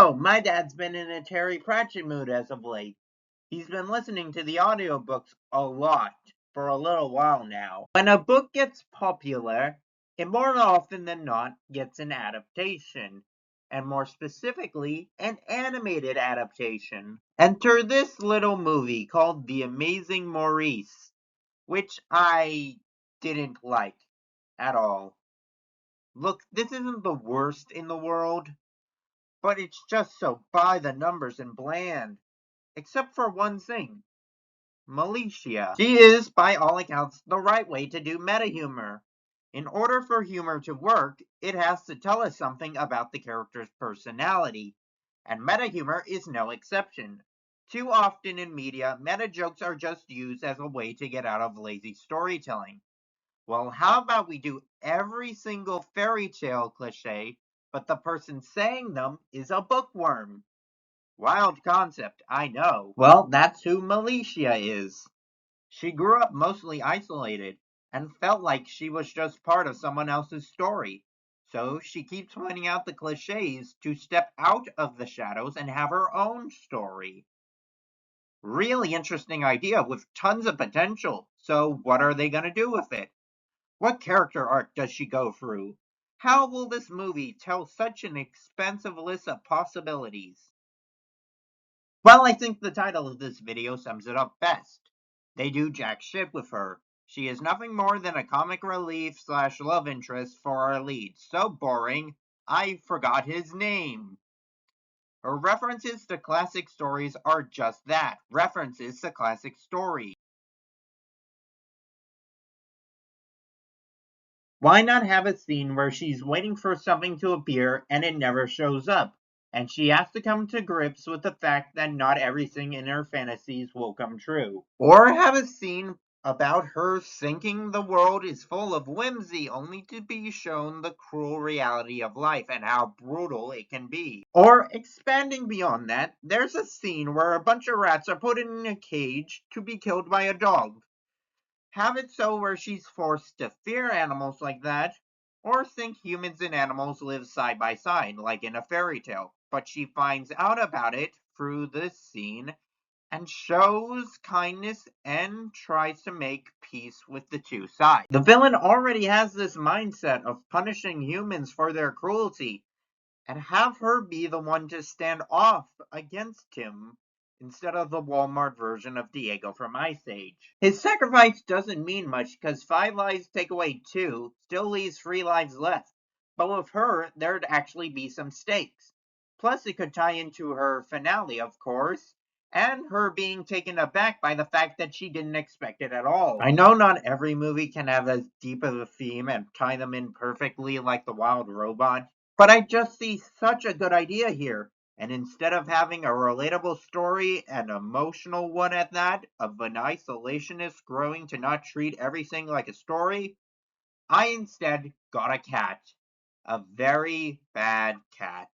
So, my dad's been in a Terry Pratchett mood as of late. He's been listening to the audiobooks a lot for a little while now. When a book gets popular, it more often than not gets an adaptation, and more specifically, an animated adaptation. Enter this little movie called The Amazing Maurice, which I didn't like at all. Look, this isn't the worst in the world, but it's just so by the numbers and bland. Except for one thing. Militia. She is, by all accounts, the right way to do meta-humor. In order for humor to work, it has to tell us something about the character's personality. And meta-humor is no exception. Too often in media, meta-jokes are just used as a way to get out of lazy storytelling. Well, how about we do every single fairy tale cliche, but the person saying them is a bookworm? Wild concept, I know. Well, that's who Militia is. She grew up mostly isolated and felt like she was just part of someone else's story. So she keeps pointing out the cliches to step out of the shadows and have her own story. Really interesting idea with tons of potential. So what are they going to do with it? What character arc does she go through? How will this movie tell such an expansive list of possibilities? Well, I think the title of this video sums it up best. They do jack shit with her. She is nothing more than a comic relief / love interest for our lead. So boring, I forgot his name. Her references to classic stories are just that, references to classic stories. Why not have a scene where she's waiting for something to appear and it never shows up, and she has to come to grips with the fact that not everything in her fantasies will come true? Or have a scene about her thinking the world is full of whimsy only to be shown the cruel reality of life and how brutal it can be. Or expanding beyond that, there's a scene where a bunch of rats are put in a cage to be killed by a dog. Have it so where she's forced to fear animals like that, or think humans and animals live side by side, like in a fairy tale. But she finds out about it through this scene and shows kindness and tries to make peace with the two sides. The villain already has this mindset of punishing humans for their cruelty, and have her be the one to stand off against him instead of the Walmart version of Diego from Ice Age. His sacrifice doesn't mean much because 5 lives take away 2 still leaves 3 lives left. But with her, there'd actually be some stakes. Plus, it could tie into her finale, of course, and her being taken aback by the fact that she didn't expect it at all. I know not every movie can have as deep of a theme and tie them in perfectly like The Wild Robot, but I just see such a good idea here. And instead of having a relatable story, an emotional one at that, of an isolationist growing to not treat everything like a story, I instead got a cat. A very bad cat.